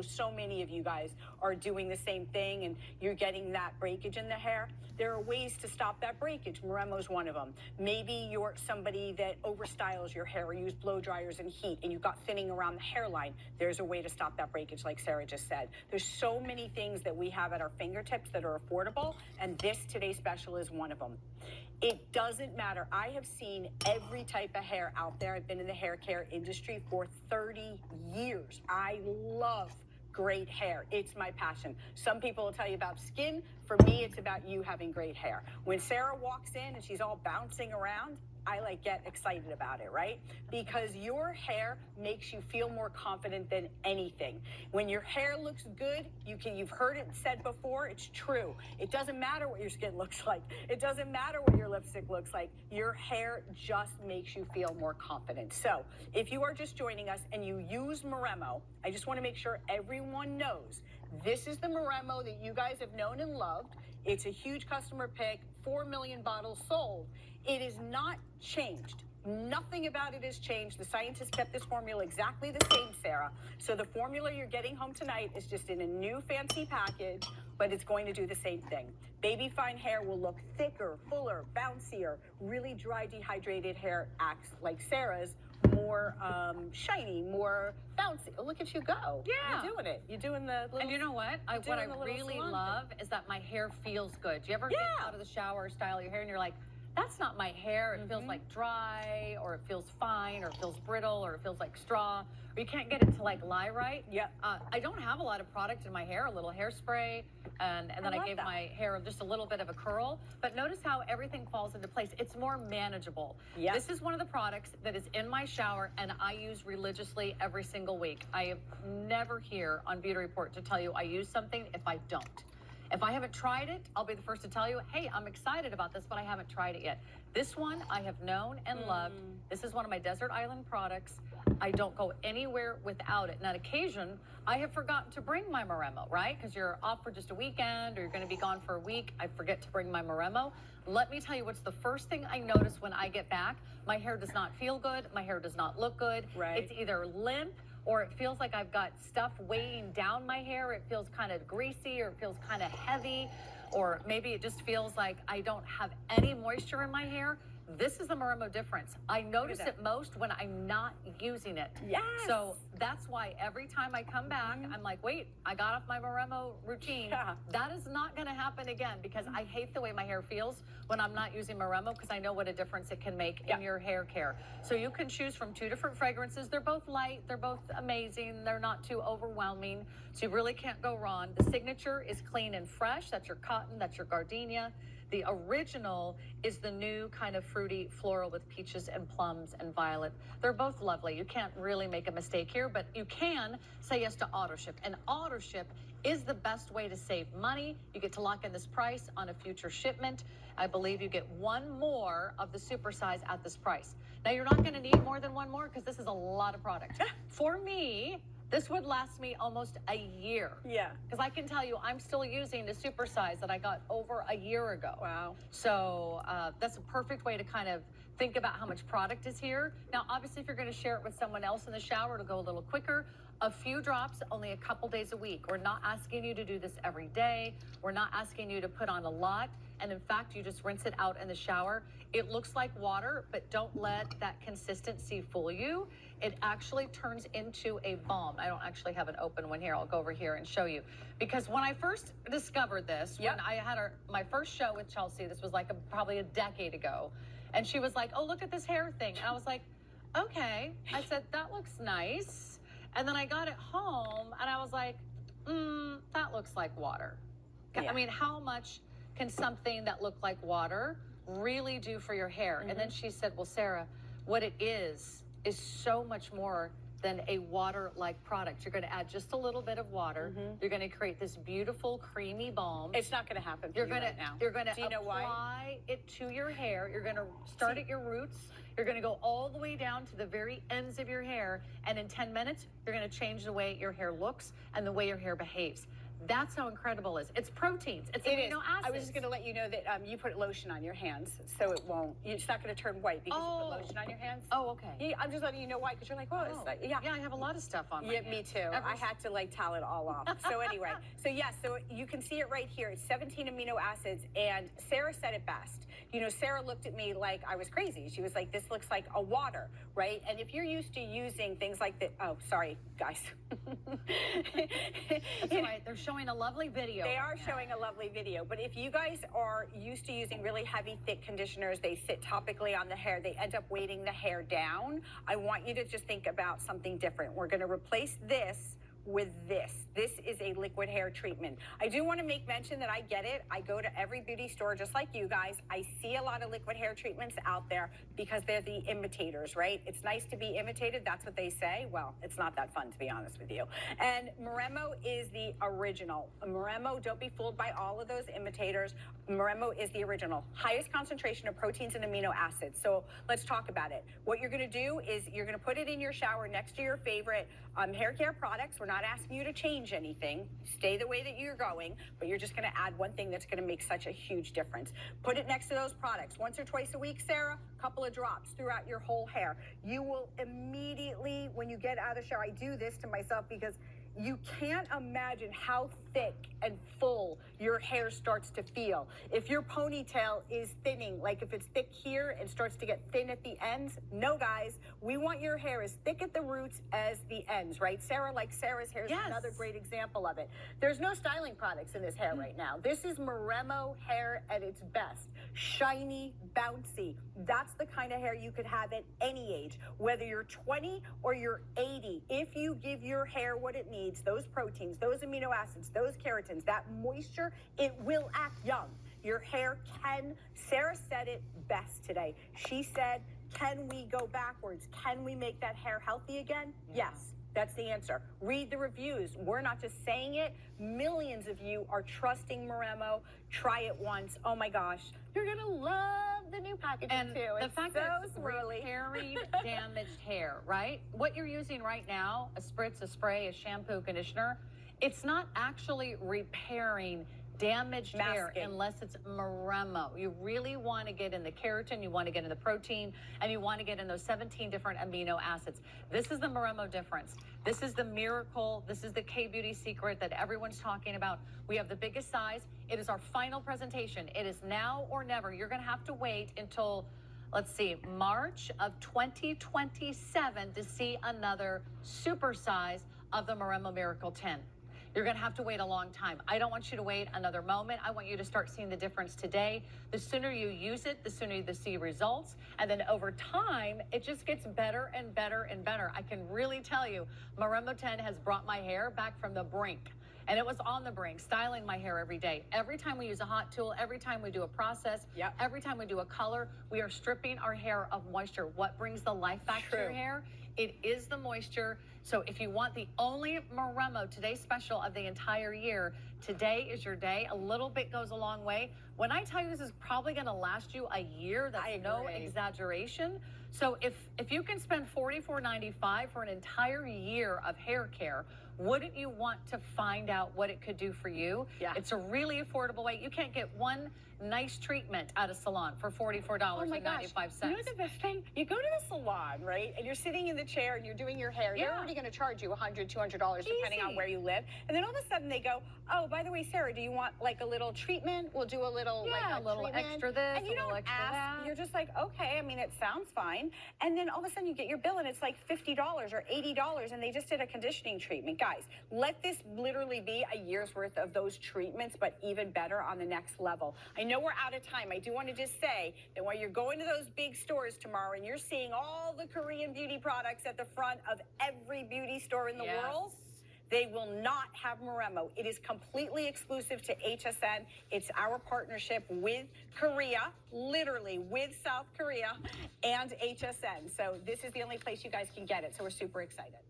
So many of you guys are doing the same thing and you're getting that breakage in the hair. There are ways to stop that breakage. Moremo's one of them. Maybe you're somebody that overstyles your hair or use blow dryers and heat and you've got thinning around the hairline. There's a way to stop that breakage, like Sarah just said. There's so many things that we have at our fingertips that are affordable, and this today's special is one of them. It doesn't matter. I have seen every type of hair out there. I've been in the hair care industry for 30 years. I love great hair. It's my passion. Some people will tell you about skin. For me, it's about you having great hair. When Sarah walks in and she's all bouncing around, I like get excited about it, right? Because your hair makes you feel more confident than anything. When your hair looks good, you've heard it said before, it's true. It doesn't matter what your skin looks like. It doesn't matter what your lipstick looks like. Your hair just makes you feel more confident. So if you are just joining us and you use Moremo, I just want to make sure everyone knows this is the Moremo that you guys have known and loved. It's a huge customer pick, 4 million bottles sold. It is not changed. Nothing about it has changed. The scientists kept this formula exactly the same, Sarah. So the formula you're getting home tonight is just in a new fancy package, but it's going to do the same thing. Baby fine hair will look thicker, fuller, bouncier. Really dry, dehydrated hair acts like Sarah's, more shiny, more bouncy. Oh, look at you go. Yeah. You're doing it. You're doing the little... And you know what? What I really love is that my hair feels good. Do you ever get out of the shower or style your hair and you're like, that's not my hair. It feels like dry, or it feels fine, or it feels brittle, or it feels like straw, or you can't get it to like lie right. Yeah. I don't have a lot of product in my hair, a little hairspray, and then I gave my hair just a little bit of a curl. But notice how everything falls into place. It's more manageable. Yeah. This is one of the products that is in my shower and I use religiously every single week. I am never here on Beauty Report to tell you I use something if I don't. If I haven't tried it, I'll be the first to tell you, hey, I'm excited about this, but I haven't tried it yet. This one I have known and loved. This is one of my desert island products. I don't go anywhere without it. And on occasion, I have forgotten to bring my Moremo, right? Because you're off for just a weekend or you're going to be gone for a week. I forget to bring my Moremo. Let me tell you what's the first thing I notice when I get back. My hair does not feel good. My hair does not look good. Right. It's either limp, or it feels like I've got stuff weighing down my hair. It feels kind of greasy, or it feels kind of heavy, or maybe it just feels like I don't have any moisture in my hair. This is the Moremo difference. I notice it most when I'm not using it. Yes. So that's why every time I come back, I'm like, wait, I got off my Moremo routine. Yeah. That is not going to happen again, because I hate the way my hair feels when I'm not using Moremo, because I know what a difference it can make in your hair care. So you can choose from 2 different fragrances. They're both light. They're both amazing. They're not too overwhelming. So you really can't go wrong. The signature is clean and fresh. That's your cotton. That's your gardenia. The original is the new kind of fruity floral with peaches and plums and violet. They're both lovely. You can't really make a mistake here, but you can say yes to auto ship. And auto ship is the best way to save money. You get to lock in this price on a future shipment. I believe you get 1 more of the supersize at this price. Now, you're not going to need more than 1 more, because this is a lot of product. For me, this would last me almost a year. Yeah. Because I can tell you, I'm still using the supersize that I got over a year ago. Wow. So that's a perfect way to kind of think about how much product is here. Now, obviously, if you're going to share it with someone else in the shower, it'll go a little quicker. A few drops, only a couple days a week. We're not asking you to do this every day. We're not asking you to put on a lot. And in fact, you just rinse it out in the shower. It looks like water, but don't let that consistency fool you. It actually turns into a balm. I don't actually have an open one here. I'll go over here and show you. Because when I first discovered this, when I had my first show with Chelsea, this was like probably a decade ago. And she was like, oh, look at this hair thing. And I was like, okay. I said, that looks nice. And then I got it home and I was like, that looks like water. I mean, how much can something that looked like water really do for your hair? And then she said, well, Sarah, what it is so much more than a water-like product. You're going to add just a little bit of water. You're going to create this beautiful creamy balm. It's not going to happen for you right now. You're going to apply why? It to your hair. You're going to start at your roots. You're going to go all the way down to the very ends of your hair. And in 10 minutes, you're going to change the way your hair looks and the way your hair behaves. That's how incredible it is. It's proteins. It's It is. amino acids. I was just going to let you know that you put lotion on your hands, so it won't. It's not going to turn white because you put lotion on your hands. Oh, okay. Yeah, I'm just letting you know why, because you're like, oh, it's like, yeah. Yeah, I have a lot of stuff on my Yeah, hands. me too. I had to like towel it all off. So anyway, so yes, so you can see it right here. It's 17 amino acids, and Sarah said it best. You know, Sarah looked at me like I was crazy. She was like, this looks like a water, right? And if you're used to using things like the, oh, sorry, guys. That's right. They're showing a lovely video. They are showing a lovely video. But if you guys are used to using really heavy, thick conditioners, they sit topically on the hair, they end up weighting the hair down. I want you to just think about something different. We're going to replace this with this. This is a liquid hair treatment. I do want to make mention that I get it. I go to every beauty store just like you guys. I see a lot of liquid hair treatments out there because they're the imitators, right? It's nice to be imitated. That's what they say. Well, it's not that fun, to be honest with you. And Moremo is the original. Moremo, don't be fooled by all of those imitators. Moremo is the original. Highest concentration of proteins and amino acids. So let's talk about it. What you're going to do is you're going to put it in your shower next to your favorite hair care products. We're not asking you to change anything. Stay the way that you're going, but you're just going to add one thing that's going to make such a huge difference. Put it next to those products once or twice a week, Sarah, a couple of drops throughout your whole hair. You will immediately, when you get out of the shower, I do this to myself because you can't imagine how thick and full your hair starts to feel. If your ponytail is thinning, like if it's thick here and starts to get thin at the ends, no guys, we want your hair as thick at the roots as the ends, right? Sarah, like Sarah's hair is another great example of it. There's no styling products in this hair right now. This is Moremo hair at its best. Shiny, bouncy. That's the kind of hair you could have at any age, whether you're 20 or you're 80. If you give your hair what it needs, those proteins, those amino acids, those keratins, that moisture, it will act young. Your hair can, Sarah said it best today. She said, can we go backwards? Can we make that hair healthy again? Yes. That's the answer. Read the reviews. We're not just saying it. Millions of you are trusting Moremo. Try it once. Oh my gosh. You're going to love the new packaging and too. The it's fact so that it's swirly. repairing damaged hair, right? What you're using right now, a spritz, a spray, a shampoo, conditioner, it's not actually repairing damaged hair unless it's Moremo. You really want to get in the keratin, you want to get in the protein, and you want to get in those 17 different amino acids. This is the Moremo difference. This is the miracle. This is the K-Beauty secret that everyone's talking about. We have the biggest size. It is our final presentation. It is now or never. You're going to have to wait until, let's see, March of 2027 to see another super size of the Moremo Miracle 10. You're going to have to wait a long time. I don't want you to wait another moment. I want you to start seeing the difference today. The sooner you use it, the sooner you see results. And then over time, it just gets better and better and better. I can really tell you, Moremo 10 has brought my hair back from the brink. And it was on the brink, styling my hair every day. Every time we use a hot tool, every time we do a process, every time we do a color, we are stripping our hair of moisture. What brings the life back to your hair? It is the moisture. So if you want the only Moremo Today special of the entire year, today is your day. A little bit goes a long way. When I tell you this is probably going to last you a year, that's no exaggeration. So if you can spend $44.95 for an entire year of hair care, wouldn't you want to find out what it could do for you? Yeah. It's a really affordable way. You can't get one nice treatment at a salon for $44.95. You know the best thing? You go to the salon, right? And you're sitting in the chair and you're doing your hair. They're already going to charge you $100, $200 depending on where you live. And then all of a sudden they go, oh, by the way, Sarah, do you want like a little treatment? We'll do a little like a little treatment. extra this, and you a little don't extra ask. that. You're just like, okay, I mean, it sounds fine. And then all of a sudden you get your bill and it's like $50 or $80 and they just did a conditioning treatment. Guys, let this literally be a year's worth of those treatments, but even better on the next level. I know we're out of time. I do want to just say that when you're going to those big stores tomorrow and you're seeing all the Korean beauty products at the front of every beauty store in the world, they will not have Moremo. It is completely exclusive to HSN. It's our partnership with Korea, literally with South Korea and HSN. So this is the only place you guys can get it. So we're super excited.